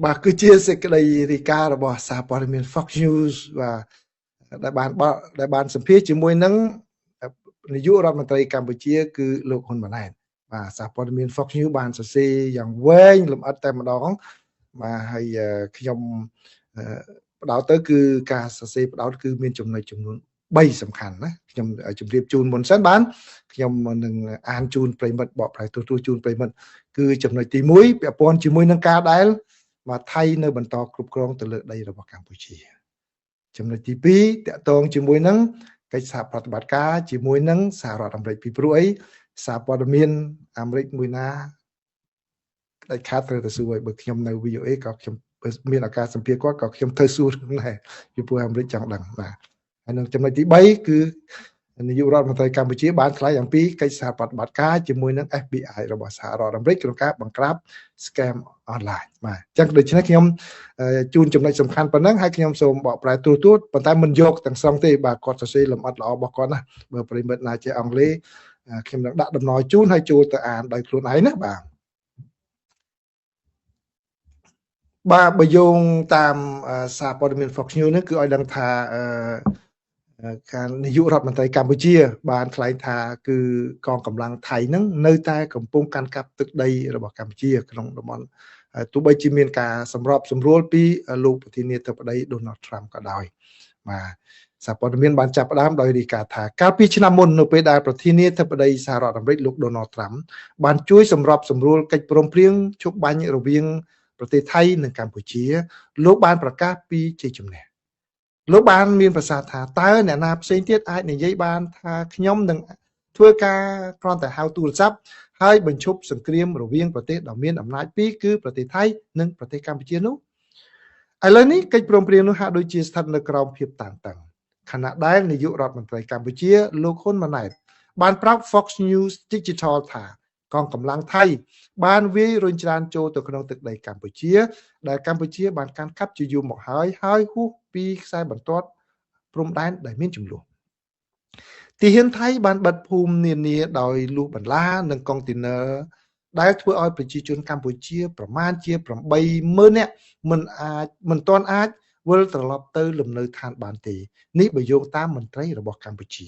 bà cứ chia sẻ cái đây thì ca là bỏ xả bỏ miền Fox News và đại banสัมภาษณ์ជាមួយនឹងនាយករដ្ឋមន្ត្រីកម្ពុជាគឺលោកហ៊ុនម៉ាណែតបាទសារព័ត៌មាន Fox News បានសរសេរយ៉ាងវែងលម្អិតតែម្ដងបាទហើយខ្ញុំផ្ដោតទៅគឺការសរសេរផ្ដោតគឺមានចំណុចចំនួន3សំខាន់ណាខ្ញុំជម្រាបជូនមុនសិនបានខ្ញុំនឹងអានជូនប្រិមិត្តបកប្រែទូជូនប្រិមិត្តគឺចំណុចទី1ពាក់ព័ន្ធជាមួយនឹងការដែលមកថៃនៅបន្តគ្រប់គ្រងទៅលើដីរបស់កម្ពុជាចំណុចទី2តកតងជាមួយនឹងកិច្ចសហប្រតិបត្តិការជាមួយនឹងសហរដ្ឋអាមេរិកពីព្រោះអីសារព័ត៌មានអាមេរិកមួយណាដែលខាតត្រូវទៅសួរឲ្យបើខ្ញុំនៅ VOA ក៏ខ្ញុំមានឱកាសសម្ភាសគាត់ក៏ខ្ញុំទៅសួរដែរពីព្រោះអាមេរិកចង់ដឹងបាទហើយនឹងចំណុចទី3គឺនាយករដ្ឋមន្ត្រីកម្ពុជាបានថ្លែងអំពីកិច្ចសហប្រតិបត្តិការជាមួយនឹង FBI របស់សហរដ្ឋអាមេរិកក្នុងការបង្ក្រាប scam online បាទអញ្ចឹងដូច្នេះខ្ញុំជូនចំណុចសំខាន់ប៉ុណ្ណឹងហើយខ្ញុំសូមបកប្រែទូប៉ុន្តែមិនយកទាំងស្រុងទេបាទគាត់សរសេរលម្អិតល្អរបស់គាត់ណាបើប្រិមិត្តណាចេះអង់គ្លេសខ្ញុំនឹងដាក់ដំណរជូនហើយចូលទៅអានដោយខ្លួនឯងណាបាទបើយោងតាមសារព័ត៌មាន Fox News នេះគឺឲ្យដឹងថាការនាយករដ្ឋមន្ត្រីកម្ពុជាបានថ្លែងថាគឺកងកម្លាំងថៃនឹងនៅតែកំពុងកាន់កាប់ទឹកដីរបស់កម្ពុជាក្នុងតំបន់ទោះបីជាមានការសម្របសម្រួលពីលោកប្រធានាធិបតី Donald Trump ក៏ដោយបាទសារព័ត៌មានបានចាប់ផ្ដើមដោយរាយការណ៍ថាកាលពីឆ្នាំមុននៅពេលដែលប្រធានាធិបតីសហរដ្ឋអាមេរិកលោក Donald Trump បានជួយសម្របសម្រួលកិច្ចព្រមព្រៀងជប់បាញ់រវាងប្រទេសថៃនិងកម្ពុជាលោកបានប្រកាសពីជ័យជំនះលោកបានមានប្រសាសន៍ថាតើអ្នកណាផ្សេងទៀតអាចនិយាយបានថាខ្ញុំនឹងធ្វើការគ្រាន់តែហៅទូរស័ព្ទហើយបញ្ឈប់សង្គ្រាមរវាងប្រទេសដ៏មានអំណាចពីរគឺប្រទេសថៃនិងប្រទេសកម្ពុជានោះឥឡូវនេះកិច្ចព្រមព្រៀងនោះហាក់ដូចជាស្ថិតនៅក្រោមភាពតានតឹងខណៈដែលនាយករដ្ឋមន្ត្រីកម្ពុជាលោកហ៊ុនម៉ាណែតបានប្រាប់ Fox News Digital ថាកងកម្លាំងថៃបានវាយរុញច្រានចូលទៅក្នុងទឹកដីកម្ពុជាដែលកម្ពុជាបានកាន់កាប់ជាយូរមកហើយហួសពីខ្សែបន្ទាត់ព្រំដែនដែលមានចំនួនទីហ៊ានថៃបានបិទភូមិនានាដោយលូសបន្លានិងកុងតឺន័រដែលធ្វើឲ្យប្រជាជនកម្ពុជាប្រមាណជា 80000 នាក់មិនទាន់អាចវិលត្រឡប់ទៅលំនៅឋានបានទេនេះបើយោងតាមមន្ត្រីរបស់កម្ពុជា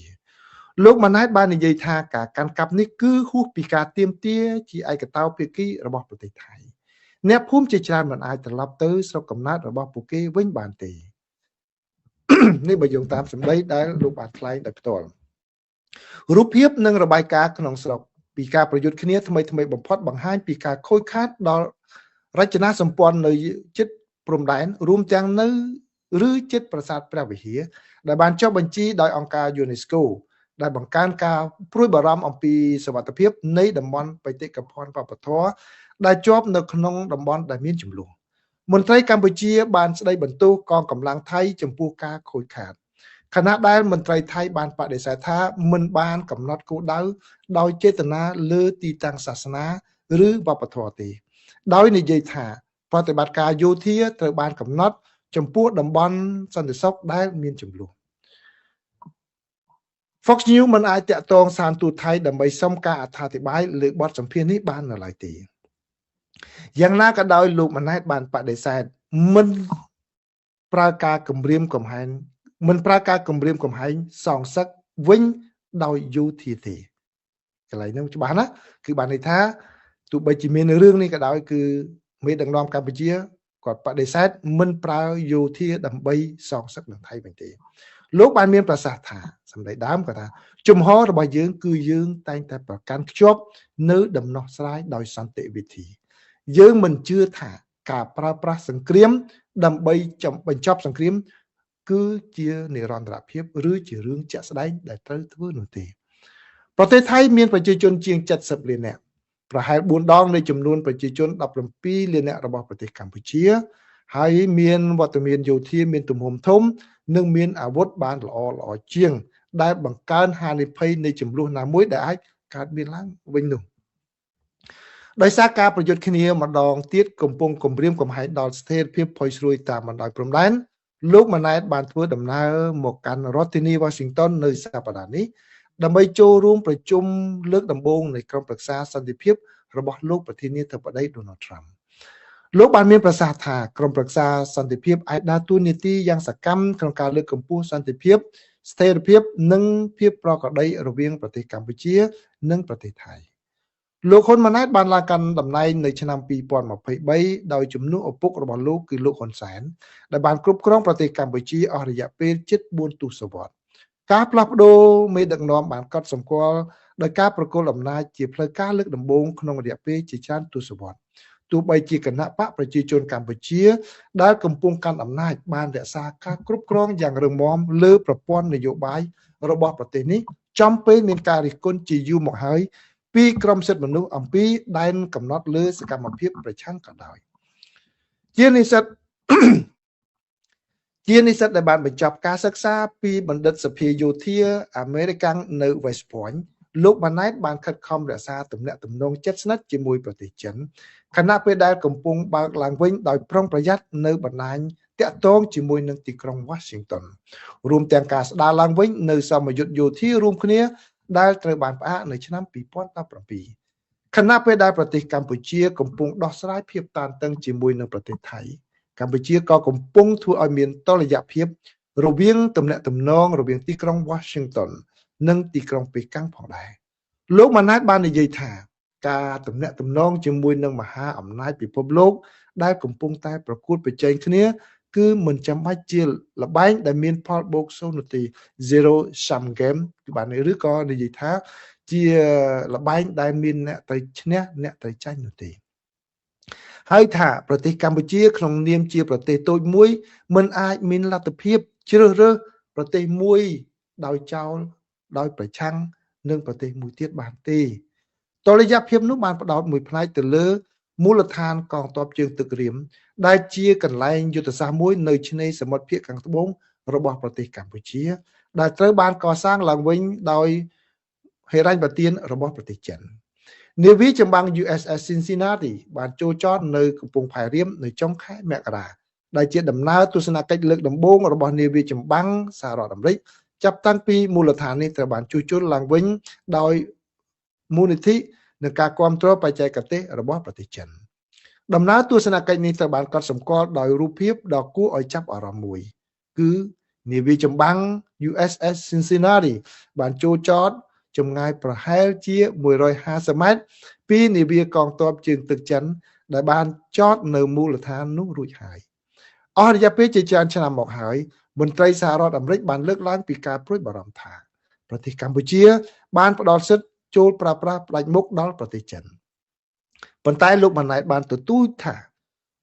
លោកម៉ាណែតបាននិយាយថាការកាន់កាប់នេះគឺហួសពីការទាមទារជាឯកតោភាគីរបស់ប្រទេសថៃអ្នកភូមិជាច្រើនមិនអាចត្រឡប់ទៅស្រុកកំណើតរបស់ពួកគេវិញបានទេនេះបើយោងតាមសម្ដីដែលលោកបានថ្លែងដោយផ្ទាល់រូបភាពនិងរបាយការណ៍ក្នុងស្រុកពីការប្រយុទ្ធគ្នាថ្មីបំផុតបង្ហាញពីការខូចខាតដល់រចនាសម្ព័ន្ធនៅជិតព្រំដែនរួមទាំងនៅឬជិតប្រាសាទព្រះវិហារដែលបានចុះបញ្ជីដោយអង្គការ UNESCO ដែលបង្កើនការព្រួយបារម្ភអំពីសុវត្ថិភាពនៃតំបន់បេតិកភណ្ឌវប្បធម៌ដែលជាប់នៅក្នុងតំបន់ដែលមានចំនួនមន្ត្រីកម្ពុជាបានស្ដីបន្ទោសកងកម្លាំងថៃចំពោះការខូចខាតខណៈដែលមន្ត្រីថៃបានបដិសេធថាមិនបានកំណត់គោលដៅដោយចេតនាលើទីតាំងសាសនាឬវប្បធម៌ទេដោយនិយាយថាប្រតិបត្តិការយោធាត្រូវបានកំណត់ចំពោះតំបន់សន្តិសុខដែលមានចំនួនFox News មិនអាចតាក់ទងសានទូតថៃដើម្បីសុំការអត្ថាធិប្បាយលើបទសម្ភាសន៍នេះបាននៅឡើយទេយ៉ាងណាក៏ដោយលោកម៉ាណែតបានបដិសេធមិនប្រើការគម្រាមកំហែងសងសឹកវិញដោយយោធាទេកន្លែងនេះច្បាស់ណាគឺបានន័យថាទោះបីជាមានរឿងនេះក៏ដោយគឺមេដឹកនាំកម្ពុជាគាត់បដិសេធមិនប្រើយោធាដើម្បីសងសឹកនឹងថៃវិញទេលោកបានមានប្រសាសន៍ថាសម្ដីដើមគាត់ថាជំហររបស់យើងគឺយើងតែងតែប្រកាន់ខ្ជាប់នៅដំណោះស្រាយដោយសន្តិវិធីយើងមិនជឿថាការប្រើប្រាស់សង្គ្រាមដើម្បីបញ្ចប់សង្គ្រាមគឺជានិរន្តរភាពឬជារឿងជាក់ស្ដែងដែលត្រូវធ្វើនោះទេប្រទេសថៃមានប្រជាជនជាង70លាននាក់ប្រហែល4ដងនៃចំនួនប្រជាជន17លាននាក់របស់ប្រទេសកម្ពុជាហើយមានវត្តមានយោធាមានទំហំធំនិងមានអាវុធបានល្អជាងដែលបង្កើនហានិភ័យនៃចំនួនណាមួយដែលអាចកើតមានឡើងវិញនោះដោយសារការប្រយុទ្ធគ្នាម្ដងទៀតកំពុងគំរាមកំហែងដល់ស្ថិរភាពផុយស្រួយតាមបណ្ដោយព្រំដែនលោកម៉ាណែតបានធ្វើដំណើរមកកាន់រដ្ឋធានី Washington នៅសប្តាហ៍នេះដើម្បីចូលរួមប្រជុំលើកដំបូងនៃក្រុមប្រឹក្សាសន្តិភាពរបស់លោកប្រធានាធិបតី Donald Trump លោកបានមានប្រសាសន៍ថាក្រមប្រឹក្សាសន្តិភាពអាចដើរតួនាទីយ៉ាងសកម្មក្នុងការលើកកម្ពស់សន្តិភាពស្ថិរភាពនិងភាពប្រក្រតីរវាងប្រទេសកម្ពុជានិងប្រទេសថៃលោកហ៊ុនម៉ាណែតបានឡើងកាន់តំណែងនៅឆ្នាំ2023ដោយជំនួសឪពុករបស់លោកគឺលោកហ៊ុនសែនដែលបានគ្រប់គ្រងប្រទេសកម្ពុជាអស់រយៈពេលជិត4ទសវត្សរ៍ការផ្លាស់ប្ដូរមេដឹកនាំបានកត់សម្គាល់ដោយការប្រគល់អំណាចជាផ្លូវការលើកដំបូងក្នុងរយៈពេលជាច្រើនទសវត្សរ៍ទោះបីជាគណៈបកប្រជាជនកម្ពុជាដែលកំពុងកាន់អំណាចបានរក្សាការគ្រប់គ្រងយ៉ាងរឹងមាំលើប្រព័ន្ធនយោបាយរបស់ប្រទេសនេះចំពេលមានការរិះគន់ជាយូរមកហើយពីក្រមសិទ្ធិមនុស្សអំពីដែនកំណត់លើសកម្មភាពប្រឆាំងក៏ដោយជានិស្សិតដែលបានបញ្ចប់ការសិក្សាពីបណ្ឌិតសភាយោធាអាមេរិកនៅ West Point លោកម៉ាណែតបានខិតខំរក្សាទំនាក់ទំនងជិតស្និទ្ធជាមួយប្រទេសចិនខណៈពេលដែលកំពុងបើកឡើងវិញដោយប្រុងប្រយ័ត្ននៅបណ្ដាញតាក់ទងជាមួយនឹងទីក្រុង Washington រួមទាំងការស្ដារឡើងវិញនៅសមយុទ្ធយោធារួមគ្នាដែលត្រូវបានផ្អាកនៅឆ្នាំ2017ខណៈពេលដែលប្រទេសកម្ពុជាកំពុងដោះស្រាយភាពតានតឹងជាមួយនឹងប្រទេសថៃកម្ពុជាក៏កំពុងធ្វើឲ្យមានតុល្យភាពរវាងទំនាក់ទំនងរវាងទីក្រុង Washington និងទីក្រុងប៉េកាំងផងដែរលោកម៉ាណែតបាននិយាយថាការទំនាក់ទំនងជាមួយនឹងមហាអំណាចពិភពលោកដែលកំពុងតែប្រកួតប្រជែងគ្នាគឺមិនចាំបាច់ជាល្បែងដែលមានផលបូកសូន្យនោះទេ zero sum game គឺបានឬក៏និយាយថាជាល្បែងដែលមានអ្នកត្រូវឈ្នះអ្នកត្រូវចាញ់នោះទេហើយថាប្រទេសកម្ពុជាក្នុងនាមជាប្រទេសតូចមួយមិនអាចមានលទ្ធភាពជ្រើសរើសប្រទេសមួយដោយចោលដោយប្រឆាំងនឹងប្រទេសមួយទៀតបានទេតុល្យភាពនោះបានផ្ដោតមួយផ្នែកទៅលើមូលដ្ឋានកងទ័ពជើងទឹករៀមដែលជាកន្លែងយុទ្ធសាស្ត្រមួយនៅឆ្នេរសមុទ្រភាគខាងត្បូងរបស់ប្រទេសកម្ពុជាដែលត្រូវបានកសាងឡើងវិញដោយហេរញ្ញប្បទានរបស់ប្រទេសចិននាវាចម្បាំង USS Cincinnati បានចូលចតនៅកំពង់ផែរៀមនៅចុងខែមករាដែលជាដំណើរទស្សនកិច្ចលើកដំបូងរបស់នាវាចម្បាំងសហរដ្ឋអាមេរិកចាប់តាំងពីមូលដ្ឋាននេះត្រូវបានជួសជុលឡើងវិញដោយមូលនិធិនឹងការគ្រប់គ្រងបច្ចេកទេសរបស់ប្រទេសចិនដំណើរទស្សនកិច្ចនេះត្រូវបានកត់សម្គាល់ដោយរូបភាពដ៏គួរឲ្យចាប់អារម្មណ៍មួយគឺនាវាចម្បាំង USS Cincinnati បានចូលចតចម្ងាយប្រហែលជា150ម៉ែត្រពីនាវាកងទ័ពជើងទឹកចិនដែលបានចតនៅមូលដ្ឋាននោះរួចហើយអស់រយៈពេលជាច្រើនឆ្នាំមកហើយមន្ត្រីសហរដ្ឋអាមេរិកបានលើកឡើងពីការព្រួយបារម្ភថាប្រទេសកម្ពុជាបានផ្ដល់សិទ្ធិចូលប្រើប្រាស់ផ្ដាច់មុខដល់ប្រទេសចិនប៉ុន្តែលោកម៉ាណែតបានទទូចថា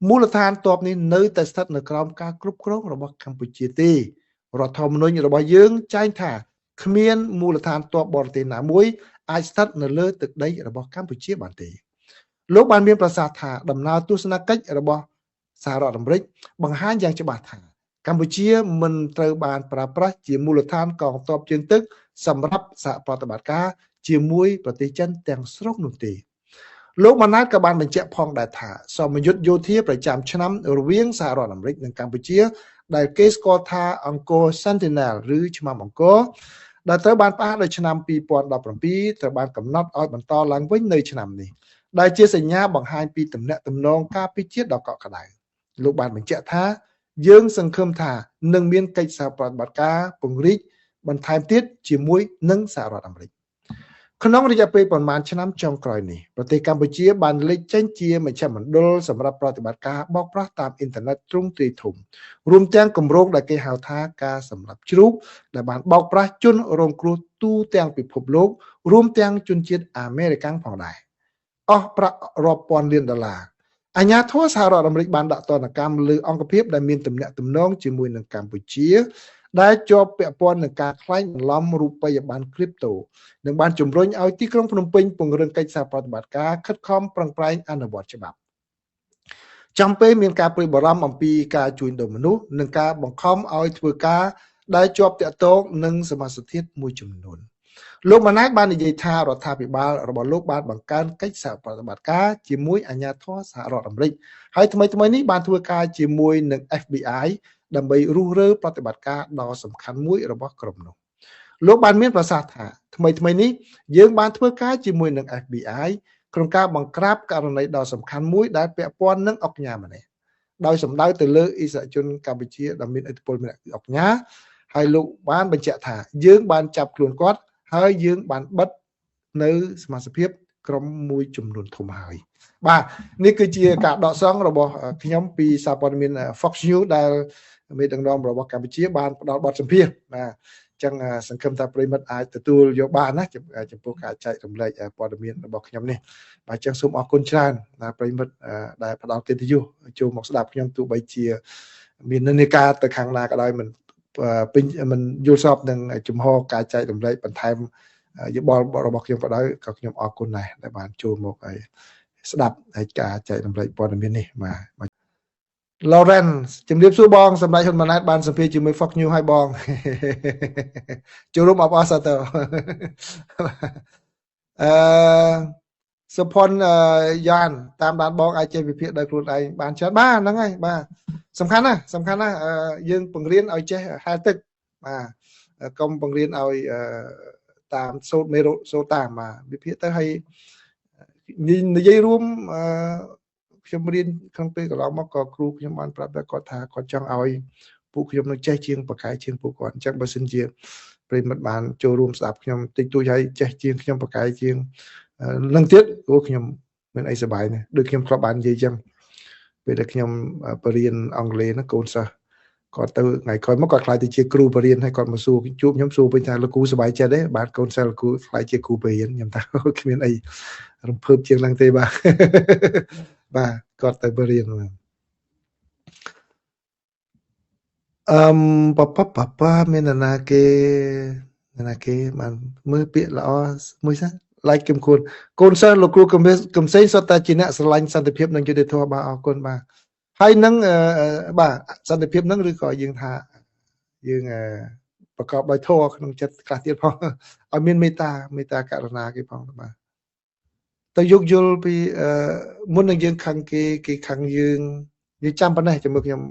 មូលដ្ឋានទ័ពនេះនៅតែស្ថិតនៅក្រោមការគ្រប់គ្រងរបស់កម្ពុជាទេរដ្ឋធម្មនុញ្ញរបស់យើងចែងថាគ្មានមូលដ្ឋានទ័ពបរទេសណាមួយអាចស្ថិតនៅលើទឹកដីរបស់កម្ពុជាបានទេលោកបានមានប្រសាសន៍ថាដំណើរទស្សនកិច្ចរបស់សហរដ្ឋអាមេរិកបង្ហាញយ៉ាងច្បាស់ថាកម្ពុជាមិនត្រូវបានប្រើប្រាស់ជាមូលដ្ឋានកងទ័ពជើងទឹកសម្រាប់សហប្រតិបត្តិការជាមួយប្រទេសចិនទាំងស្រុងនោះទេលោកម៉ាណែតក៏បានបញ្ជាក់ផងដែរថាសមយុទ្ធយោធាប្រចាំឆ្នាំរវាងសហរដ្ឋអាមេរិកនិងកម្ពុជាដែលគេស្គាល់ថាអង្គរ Sentinel ឬឆ្មាំអង្គរដែលត្រូវបានផ្អាកនៅឆ្នាំ2017ត្រូវបានកំណត់ឲ្យបន្តឡើងវិញនៅឆ្នាំនេះដែលជាសញ្ញាបង្ហាញពីទំនាក់ទំនងការពិតជាតិដ៏កក់ក្ដៅលោកបានបញ្ជាក់ថាយើងសង្ឃឹមថានឹងមានកិច្ចសហប្រតិបត្តិការពង្រីកបន្ថែមទៀតជាមួយនឹងសហរដ្ឋអាមេរិកក្នុងរយៈពេលប្រមាណឆ្នាំចុងក្រោយនេះប្រទេសកម្ពុជាបានលេចចេញជាមជ្ឈមណ្ឌលសម្រាប់ប្រតិបត្តិការបោកប្រាស់តាមអ៊ីនធឺណិតទ្រង់ទ្រាយធំរួមទាំងគម្រោងដែលគេហៅថាការសម្លាប់ជ្រូកដែលបានបោកប្រាស់ជនរងគ្រោះទូទាំងពិភពលោករួមទាំងជនជាតិអាមេរិកផងដែរអស់ប្រាក់រាប់ពាន់លានដុល្លារអាជ្ញាធរសហរដ្ឋអាមេរិកបានដាក់ទណ្ឌកម្មលើអង្គភាពដែលមានទំនាក់ទំនងជាមួយនឹងកម្ពុជាដែលជាប់ពាក់ព័ន្ធនឹងការក្លែងបន្លំរូបិយប័ណ្ណគ្រីបតូនិងបានជំរុញឲ្យទីក្រុងភ្នំពេញពង្រឹងកិច្ចសហប្រតិបត្តិការខិតខំប្រឹងប្រែងអនុវត្តច្បាប់ចំពេលមានការព្រួយបារម្ភអំពីការជួញដូរមនុស្សនិងការបង្ខំឲ្យធ្វើការដែលជាប់ទាក់ទងនឹងសមាសធាតុមួយចំនួនលោកម៉ាណែតបាននិយាយថារដ្ឋាភិបាលរបស់លោកបានបង្កើនកិច្ចសហប្រតិបត្តិការជាមួយអាជ្ញាធរសហរដ្ឋអាមេរិកហើយថ្មីៗនេះបានធ្វើការជាមួយនឹង FBI ដើម្បីរុះរើប្រតិបត្តិការដ៏សំខាន់មួយរបស់ក្រុមនោះលោកបានមានប្រសាសន៍ថាថ្មីៗនេះយើងបានធ្វើការជាមួយនឹង FBI ក្នុងការបង្ក្រាបករណីដ៏សំខាន់មួយដែលពាក់ព័ន្ធនឹងអុកញ៉ាម្នាក់ដោយសម្ដៅទៅលើអ៊ីស្រាជនកម្ពុជាដែលមានឥទ្ធិពលម្នាក់គឺអុកញ៉ាហើយលោកបានបញ្ជាក់ថាយើងបានចាប់ខ្លួនគាត់ហើយយើងបានបិទនៅសមាជិកក្រុមមួយចំនួនធំហើយបាទនេះគឺជាការដកស្រង់របស់ខ្ញុំពីសារព័ត៌មាន Fox News ដែលមេដឹកនាំរបស់កម្ពុជាបានផ្ដល់បទសម្ភាសន៍បាទអញ្ចឹងសង្ឃឹមថាប្រិមិត្តអាចទទួលយកបានណាចំពោះការចែករំលែកព័ត៌មានរបស់ខ្ញុំនេះបាទអញ្ចឹងសូមអរគុណច្រើនណាប្រិមិត្តដែលផ្ដល់កិត្តិយសចូលមកស្ដាប់ខ្ញុំទោះបីជាមាននិន្នាការទៅខាងណាក៏ដោយមិនពេញមិនយល់ស្របនឹងជំហរការចែករំលែកបន្ថែមយោបល់របស់ខ្ញុំក៏ដោយក៏ខ្ញុំអរគុណដែរដែលបានចូលមកហើយស្ដាប់ហើយការចែករំលែកព័ត៌មាននេះបាទ Lauren ជំរាបសួរបងសម្ដេចហ៊ុនម៉ាណែតបានសម្ភាសជាមួយ Fox News ឲ្យបងចូលរួមអបអរសាទរសុផុនយ៉ានតាមដានបងអាចចេះវិភាគដោយខ្លួនឯងបានច្រើនបាទហ្នឹងហើយបាទសំខាន់ណាស់យើងបង្រៀនឲ្យចេះហែលទឹកបាទកុំបង្រៀនឲ្យតាមសូត្រមេរោគសូត្រតាមបាទវិភាគទៅឲ្យនិយាយរួមខ្ញុំរៀនក្នុងពេលកន្លងមកក៏គ្រូខ្ញុំបានប្រាប់តែគាត់ថាគាត់ចង់ឲ្យពួកខ្ញុំនឹងចេះជាងបកកាយជាងពួកគាត់អញ្ចឹងបើសិនជាប្រិមិត្តបានចូលរួមស្ដាប់ខ្ញុំតិចតួចហើយចេះជាងខ្ញុំបកកាយជាងនឹងទៀតព្រោះខ្ញុំមានអីសប្បាយណាស់ដូចខ្ញុំធ្លាប់បាននិយាយអញ្ចឹងពេលដែលខ្ញុំបរៀនអង់គ្លេសណាកូនសិស្សគាត់ទៅថ្ងៃក្រោយមកគាត់ខ្លាចទៅជាគ្រូបរៀនហើយគាត់មកសួរជួបខ្ញុំសួរវិញថាលោកគ្រូសប្បាយចិត្តទេបានកូនសិស្សលោកគ្រូខ្លាចជាគ្រូបរៀនខ្ញុំថាគ្មានអីរំភើបជាងហ្នឹងទេបាទបាទគាត់ទៅបរៀនប៉ាមានណាគេបានមើលពាក្យល្អមួយសិនlike គឹមគួនកូនសិស្សលោកគ្រូកំសែងសុទ្ធតែជាអ្នកស្រឡាញ់សន្តិភាពនិងយុត្តិធម៌បាទអរគុណបាទហើយនឹងបាទសន្តិភាពនឹងឬក៏យើងថាយើងប្រកបដោយធម៌ក្នុងចិត្តខ្លះទៀតផងឲ្យមានមេត្តាករុណាគេផងបាទទៅយោគយល់ពីមុននឹងយើងខឹងគេខឹងយើងនិយាយចាំប៉ុណ្ណេះជាមួយខ្ញុំ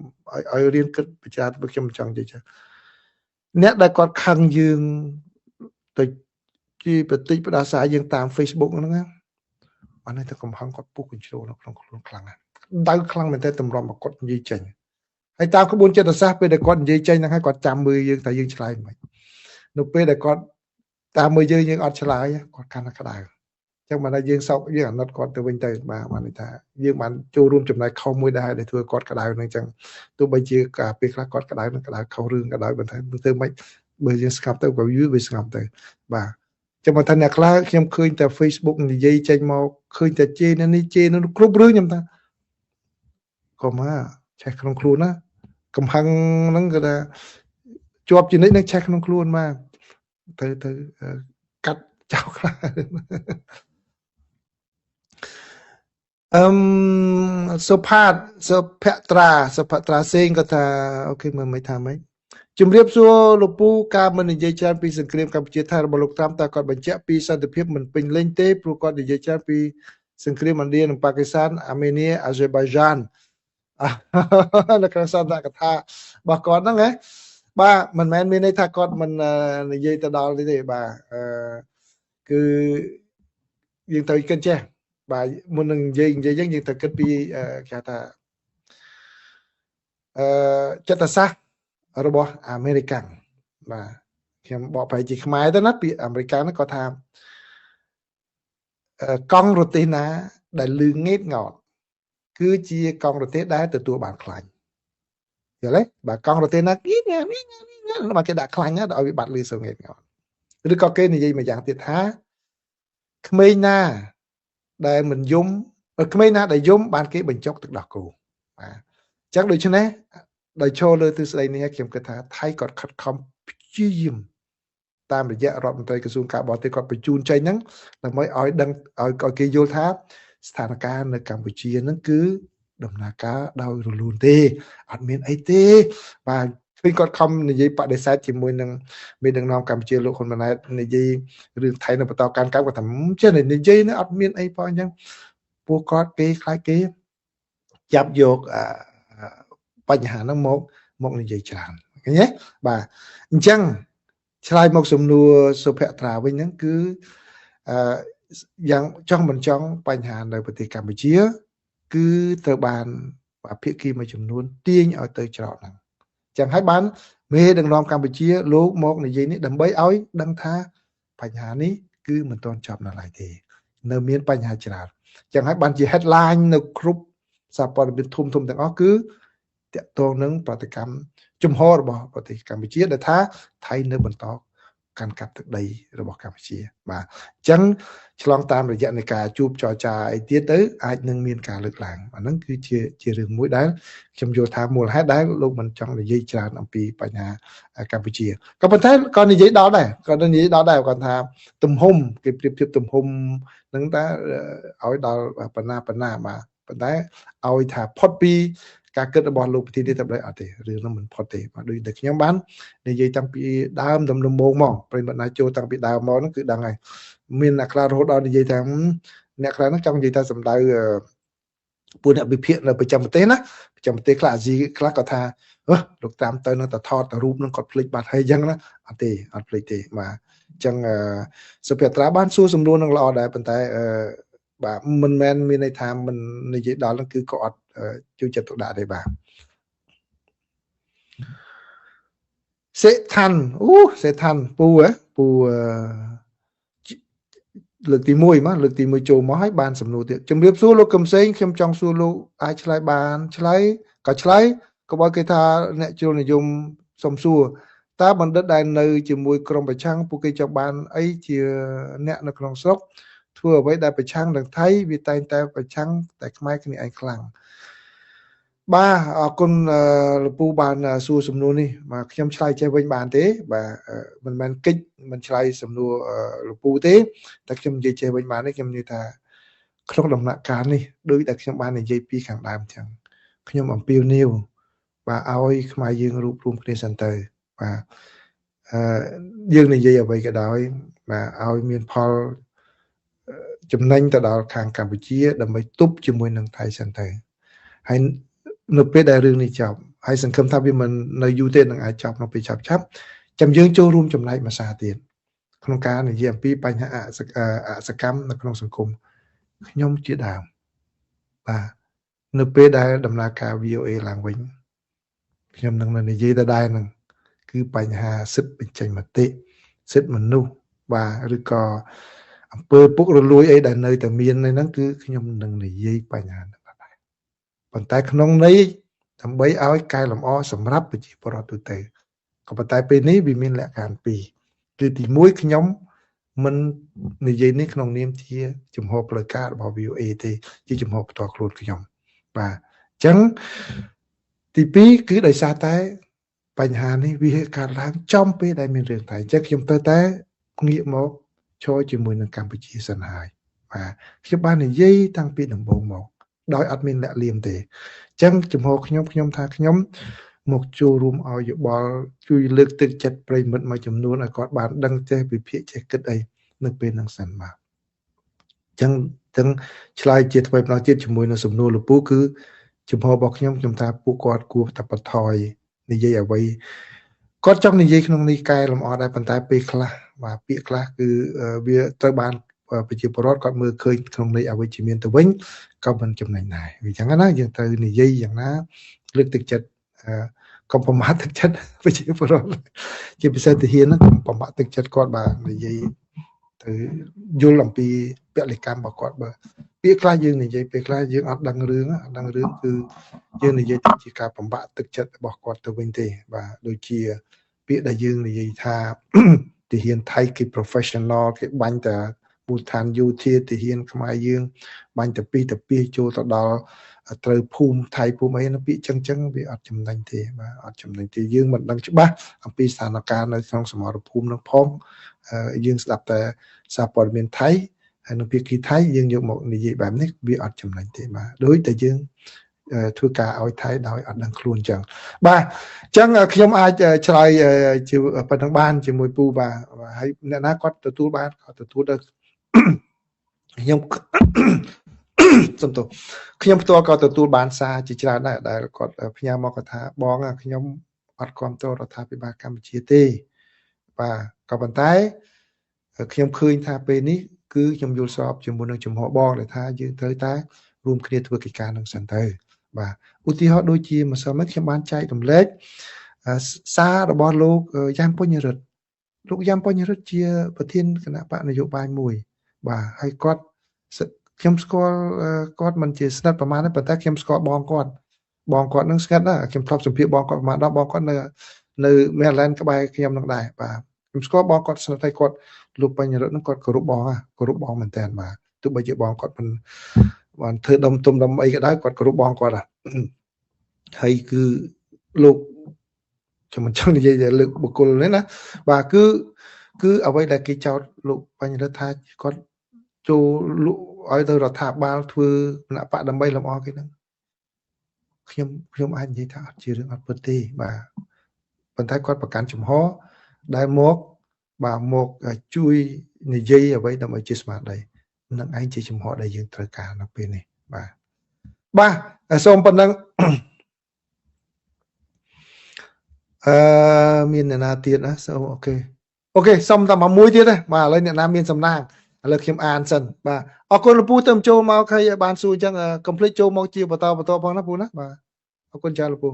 ឲ្យរៀនគិតពិចារណាទៅខ្ញុំចង់និយាយចឹងអ្នកដែលគាត់ខឹងយើងទៅជាប្រតិបដាសាយើងតាម Facebook ហ្នឹងណាអានេះទៅកំហឹងគាត់ពុះកញ្ជ្រោលនៅក្នុងខ្លួនខ្លាំងណាស់ដៅខ្លាំងមែនតើតម្រាំមកគាត់និយាយចេញហើយតាមក្បួនចិត្តសាស្ត្រពេលដែលគាត់និយាយចេញហ្នឹងហើយគាត់ចាំមើលយើងថាយើងឆ្លើយមិននៅពេលដែលគាត់តាមមើលយើងអត់ឆ្លើយគាត់កាន់តែក្តៅអញ្ចឹងបានថាយើងសោកយើងអាណិតគាត់ទៅវិញទៅបាទបានន័យថាយើងបានចូលរួមចំណែកខុសមួយដែរដែលធ្វើគាត់ក្តៅហ្នឹងអញ្ចឹងទោះបីជាការពេលខ្លះគាត់ក្តៅនឹងក្តៅខុសរឿងក៏ដោយបន្ថែមទៅមិនបើយើងស្ងប់ទៅក៏វាស្ងប់ទៅបាទចាំមកថាអ្នកខ្លះខ្ញុំឃើញតែ Facebook និយាយចេញមកឃើញតែជេរនេះជេរនោះគ្រប់រឿងខ្ញុំថាក៏មកឆេះក្នុងខ្លួនណាកំហឹងហ្នឹងគឺថាជាប់ជានិច្ចនឹងឆេះក្នុងខ្លួនមកទៅកាត់ចោលខ្លះសុភត្រាសេងក៏ថាអូខេមើលមិនថាម៉េចជំរាបសួរលោកពូការមិននិយាយច្រើនពីសង្គ្រាមកម្ពុជាថៃរបស់លោកត្រាំតើគាត់បញ្ជាក់ពីសន្តិភាពមិនពេញលេញទេព្រោះគាត់និយាយច្រើនពីសង្គ្រាមឥណ្ឌានិងប៉ាគីស្ថានអាមេនីអាហ្សេបៃយ៉ាននៅក្នុងសន្ទកថារបស់គាត់ហ្នឹងណាបាទមិនមែនមានន័យថាគាត់មិននិយាយទៅដល់ទេបាទគឺយើងត្រូវគិតចេះបាទមុននឹងនិយាយអញ្ចឹងយើងត្រូវគិតពីគេថាចិត្តសាស្ត្ររបស់អាមេរិកបាទខ្ញុំបកប្រែជាខ្មែរទៅណាពីអាមេរិកហ្នឹងគាត់ថាកង់រទេះណាដែលលឺងេតងោតគឺជាកង់រទេះដែលទទួលបានខ្លាញ់យល់ទេបាទកង់រទេះណាមកគេដាក់ខ្លាញ់ណាដល់ឲ្យវាបាត់លឺសូងេតងោតឬក៏គេនិយាយមួយយ៉ាងទៀតថាក្មេងណាដែលមិនយំក្មេងណាដែលយំបានគេបញ្ចុកទឹកដោះគោបាទអញ្ចឹងដូច្នេះដោយចូលលើទិសស្ដីនេះខ្ញុំគិតថាថៃគាត់ខិតខំព្យាយាមតាមរយៈរដ្ឋមន្ត្រីក្រសួងការបរទេសគាត់បញ្ជូនចេញហ្នឹងដើម្បីឲ្យដឹងឲ្យគេយល់ថាស្ថានភាពនៅកម្ពុជាហ្នឹងគឺដំណើរការដោយរលូនទេអត់មានអីទេបាទឃើញគាត់ខំនិយាយបដិសេធជាមួយនឹងមេដឹកនាំកម្ពុជាលោកហ៊ុនម៉ាណែតនិយាយរឿងថៃនៅបន្តការកម្មគាត់ថាចេះនិយាយនេះអត់មានអីផងអញ្ចឹងពួកគាត់គេខ្លាចគេចាប់យកបញ្ហាហ្នឹងមកនិយាយច្រើនឃើញទេបាទអញ្ចឹងឆ្លើយមកសំណួរសុភត្រាវិញហ្នឹងគឺ យ៉ាងចង់មិនចង់បញ្ហានៅប្រទេសកម្ពុជាគឺត្រូវបានភាគីមួយចំនួនទាញឲ្យទៅច្រកហ្នឹងចឹងហើយបានមេដឹកនាំកម្ពុជាលោកមកនិយាយនេះដើម្បីឲ្យដឹងថាបញ្ហានេះគឺមិនទាន់ចប់នៅឡើយទេនៅមានបញ្ហាច្រើនចឹងហើយបានជា headline នៅគ្រប់សារព័ត៌មានធំទាំងអស់គឺតកតងនឹងប្រតិកម្មជំហររបស់ប្រទេសកម្ពុជាដែលថាថៃនៅបន្តកាន់កាប់ទឹកដីរបស់កម្ពុជាបាទអញ្ចឹងឆ្លងតាមរយៈនៃការជួបចរចាអីទៀតទៅអាចនឹងមានការលើកឡើងអាហ្នឹងគឺជារឿងមួយដែលខ្ញុំយល់ថាមូលហេតុដែលលោកមិនចង់និយាយច្រើនអំពីបញ្ហាកម្ពុជាក៏ប៉ុន្តែក៏និយាយដល់ដែរគាត់ថាទំហំគេប្រៀបធៀបទំហំហ្នឹងតើឲ្យដល់ប៉ុណ្ណាបាទប៉ុន្តែឲ្យថាផុតពីការគិតរបស់លោកប្រធានាធិបតីអត់ទេរឿងនោះមិនផុតទេបាទដូចតែខ្ញុំបាននិយាយតាំងពីដើមដំណមកមកប្រិមត្តណាចូលតាំងពីដើមមកហ្នឹងគឺដឹងហើយមានអ្នកខ្លះរហូតដល់និយាយថាអ្នកខ្លះហ្នឹងចង់និយាយថាសម្ដៅពួកអ្នកវិភាគនៅប្រចាំប្រទេសណាប្រចាំប្រទេសខ្លះអាស៊ីខ្លះក៏ថាលោកតាមទៅនឹងតែថតរូបនឹងគាត់ភ្លេចបាត់ហើយអញ្ចឹងណាអត់ទេអត់ភ្លេចទេបាទអញ្ចឹងសុភ័ត្រាបានសួរសំណួរនឹងល្អដែរប៉ុន្តែបាទមិនមែនមានន័យថាមិននិយាយដល់ហ្នឹងគឺក៏អត់ជួយចិត្តទុកដាក់ទេបាទសេឋានសេឋានពូលើកទី1មកលើកទី1ចូលមកឲ្យបានសំណួរទៀតជំរាបសួរលោកកឹមសេងខ្ញុំចង់សួរលោកអាចឆ្លើយបានឆ្លើយក៏បើគេថាអ្នកជ្រុលនិយមសុំសួរតើបណ្ឌិតដែលនៅជាមួយក្រុមប្រឆាំងពួកគេចង់បានអីជាអ្នកនៅក្នុងស្រុកធ្វើអ្វីដែលប្រឆាំងនឹងថៃវាតែងតែប្រឆាំងតែខ្មែរគ្នាឯងខ្លាំងបាទអរគុណលោកពូបានសួរសំណួរនេះបាទខ្ញុំឆ្លើយចេះវិញបានទេបាទមិនមែនកិច្ចមិនឆ្លើយសំណួរលោកពូទេតែខ្ញុំនិយាយចេះវិញបានទេខ្ញុំនិយាយថាក្នុងដំណាក់កាលនេះដោយតែខ្ញុំបាននិយាយពីខាងដើមចឹងខ្ញុំអំពាវនាវបាទឲ្យខ្មែរយើងរួបរวมគ្នាសិនទៅបាទយើងនិយាយអ្វីក៏ដោយបាទឲ្យមានផលចំណេញទៅដល់ខាងកម្ពុជាដើម្បីទប់ជាមួយនឹងថៃសិនទៅហើយនៅពេលដែលរឿងនេះចប់ហើយសង្ឃឹមថាវាមិននៅយូរទេនឹងអាចចប់នៅពេលឆាប់ចាំយើងចូលរួមចំណែកមួយសារទៀតក្នុងការនិយាយអំពីបញ្ហាអសកម្មនៅក្នុងសង្គមខ្ញុំជាដើមបាទនៅពេលដែលដំណើរការ VOA ឡើងវិញខ្ញុំនឹងនិយាយដដែលនឹងគឺបញ្ហាសិទ្ធិបញ្ចេញមតិសិទ្ធិមនុស្សបាទឬក៏អំពើពុករលួយអីដែលនៅតែមាននៅហ្នឹងគឺខ្ញុំនឹងនិយាយបញ្ហាហ្នឹងដែរប៉ុន្តែក្នុងន័យដើម្បីឲ្យកែលម្អសម្រាប់ប្រជាពលរដ្ឋទូទៅក៏ប៉ុន្តែពេលនេះវាមានលក្ខខណ្ឌពីរគឺទី1ខ្ញុំមិននិយាយនេះក្នុងនាមជាជំហរផ្លូវការរបស់ VOA ទេជាជំហរផ្ទាល់ខ្លួនខ្ញុំបាទអញ្ចឹងទី2គឺដោយសារតែបញ្ហានេះវាកើតឡើងចំពេលដែលមានរឿងថៃអញ្ចឹងខ្ញុំទៅតែងាកមកឈរជាមួយនឹងកម្ពុជាសិនហើយបាទខ្ញុំបាននិយាយតាំងពីដំបូងមកដោយអត់មានលាក់លៀមទេអញ្ចឹងជំហរខ្ញុំថាខ្ញុំមកចូលរួមឲ្យយោបល់ជួយលើកទឹកចិត្តប្រិមិត្តមួយចំនួនឲ្យគាត់បានដឹងចេះវិភាគចេះគិតអីនៅពេលហ្នឹងសិនបាទអញ្ចឹងឆ្លើយជាថ្មីម្ដងទៀតជាមួយនឹងសំណួរលោកពូគឺជំហររបស់ខ្ញុំថាពួកគាត់គួរតែបន្ថយនិយាយអ្វីគាត់ចង់និយាយក្នុងនេះកែលម្អដែរប៉ុន្តែពេលខ្លះបាទពាក្យខ្លះគឺវាត្រូវបានប្រជាពលរដ្ឋគាត់មើលឃើញក្នុងន័យអវិជ្ជមានទៅវិញក៏មិនចំណេញដែរវាអញ្ចឹងណាយើងត្រូវនិយាយយ៉ាងណាលើកទឹកចិត្តកុំប្រមាថទឹកចិត្តប្រជាពលរដ្ឋជាពិសេសទាហានហ្នឹងកុំប្រមាថទឹកចិត្តគាត់បាទនិយាយទៅយល់អំពីពលិកម្មរបស់គាត់បើពាក្យខ្លះយើងនិយាយពេលខ្លះយើងអត់ដឹងរឿងគឺយើងនិយាយទៅជាការបំបាក់ទឹកចិត្តរបស់គាត់ទៅវិញទេបាទដូចជាពាក្យដែលយើងនិយាយថាទាហានថៃគេ professional គេបាញ់តែមូលដ្ឋានយោធាទាហានខ្មែរយើងបាញ់តែពីចូលទៅដល់ត្រូវភូមិថៃភូមិអីណាពាក្យចឹងវាអត់ចំណេញទេបាទអត់ចំណេញទេយើងមិនដឹងច្បាស់អំពីស្ថានភាពនៅក្នុងសមរភូមិនឹងផងយើងស្ដាប់តែសារព័ត៌មានថៃហើយនៅភាគីថៃយើងយកមកនិយាយបែបនេះវាអត់ចំណេញទេបាទដូចតែយើងធ្វើការឲ្យថៃដោយអត់ដឹងខ្លួនចឹងបាទអញ្ចឹងខ្ញុំអាចឆ្លើយជាប៉ុណ្្នឹងបានជាមួយពូបាទហើយអ្នកណាគាត់ទទួលបានគាត់ទទួលទៅខ្ញុំសំទោសខ្ញុំផ្ទាល់ក៏ទទួលបានសារជាច្រើនដែរដែលគាត់ផ្ញើមកគាត់ថាបងខ្ញុំអត់គ្រប់គ្រងរដ្ឋាភិបាលកម្ពុជាទេបាទក៏ប៉ុន្តែខ្ញុំឃើញថាពេលនេះ គឺខ្ញុំយល់ស្របជាមួយនឹងចំហបងដែលថាយើងត្រូវតែរួមគ្នាធ្វើកិច្ចការនឹងសិនទៅបាទឧទាហរណ៍ដូចជាម្សិលមិញខ្ញុំបានចែករំលែកសាររបស់លោកយ៉ាំពុញរិទ្ធលោកយ៉ាំពុញរិទ្ធជាប្រធានគណៈបកនយោបាយមួយបាទហើយគាត់ខ្ញុំស្គាល់គាត់មិនជាស្និទ្ធប្រហែលទេប៉ុន្តែខ្ញុំស្គាល់បងគាត់នឹងស្ងាត់ណាខ្ញុំធ្លាប់សម្ភាសបងគាត់ប្រហែលដល់បងគាត់នៅ Maryland ក្បែរខ្ញុំនឹងដែរបាទខ្ញុំស្គាល់បងគាត់ស្និទ្ធហើយគាត់លោកបញ្ញរិទ្ធនឹងគាត់គោរពបងមែនតើបាទទោះបីជាបងគាត់មិនបានធ្វើដុំទុំដុំអីក៏ដោយគាត់គោរពបងគាត់ហើយគឺលោកខ្ញុំមិនចង់និយាយលើកបុគ្គលនេះណាបាទគឺអ្វីដែលគេចោទលោកបញ្ញរិទ្ធថាគាត់ចូលឲ្យទៅរដ្ឋាភិបាលធ្វើគណៈបកដើម្បីលំអគេហ្នឹងខ្ញុំអាចនិយាយថាអត់ជារឿងអត់ពិតទេបាទប៉ុន្តែគាត់ប្រកាន់ចំហដែលមកជួយនិយាយអ្វីដើម្បីជាស្មារតីនឹងឯងជាចំហដែលយើងត្រូវការនៅពេលនេះបាទសូមប៉ុណ្ណឹងមានអ្នកណាទៀតណាសូមអូខេសុំតែមួយទៀតណាបាទឥឡូវអ្នកណាមានសំណាងឥឡូវខ្ញុំអានសិនបាទអរគុណលោកពូទៅចូលមកឃើញឲ្យបានសួរអញ្ចឹងកុំភ្លេចចូលមកជាបន្តផងណាពូណាបាទអរគុណច្រើនលោកពូ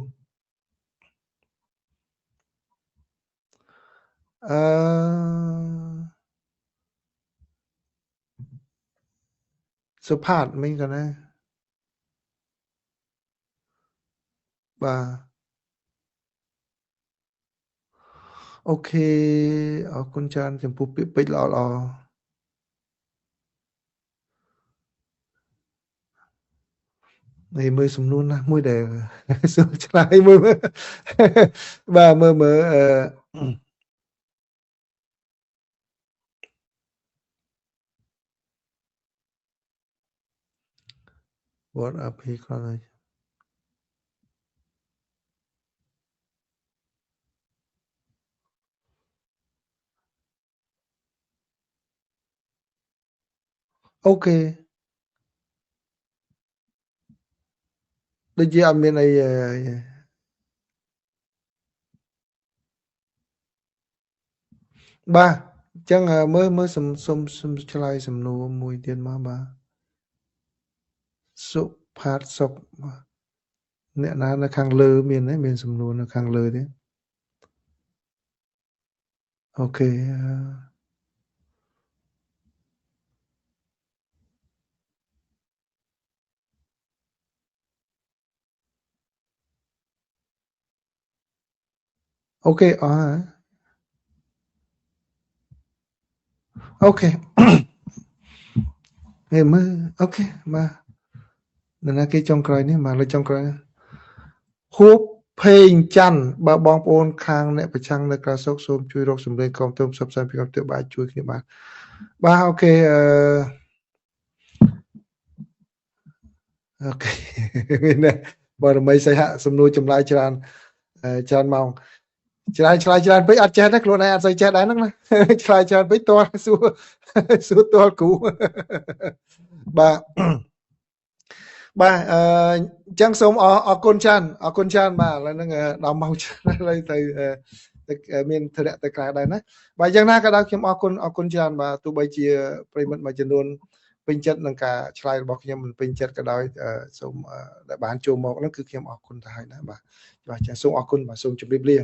សុផាតមិញក៏ណាបាទអូខេអរគុណច្រើនចំពោះពាក្យពេចន៍ល្អនេះមើលសំណួរណាមួយដែលសួរឆ្លើយមើលបាទមើលwhat up ពីគាត់ហើយអូខេដូចជាអត់មានអីបាទអញ្ចឹងមើលសុំឆ្លើយសំណួរមួយទៀតមកបាទសុផាតសុកអ្នកណានៅខាងលើមានសំណួរនៅខាងលើទេអូខេអូខេអស់អូខេមើលអូខេបាទអ្នកណាគេចុងក្រោយនេះមកលើចុងក្រោយហួបភេងច័ន្ទបើបងប្អូនខាងអ្នកប្រឆាំងនៅក្រៅស្រុកសូមជួយរកសម្លេងកុំទើបផ្សព្វផ្សាយពីកម្មវិធីបាយជួយគ្នាបាទអូខេអូខេមានបរមីសីហៈសំណួរចម្លើយច្រើនម៉ោងឆ្លើយច្រើនពេកអត់ចេះទេខ្លួនឯងអត់សូវចេះដែរហ្នឹងណាឆ្លើយច្រើនពេកតើសួរតើគ្រូបាទអញ្ចឹងសូមអរគុណច្រើនបាទឥឡូវហ្នឹងដល់ម៉ោងច្រើនឥឡូវទៅមានធរៈទៅក្រៅដែរណាបាទយ៉ាងណាក៏ដោយខ្ញុំអរគុណច្រើនបាទទោះបីជាប្រិមិត្តមួយចំនួនពេញចិត្តនឹងការឆ្លើយរបស់ខ្ញុំមិនពេញចិត្តក៏ដោយសូមដែលបានចូលមកហ្នឹងគឺខ្ញុំអរគុណទៅហើយណាបាទចាសូមអរគុណបាទសូមជម្រាបលា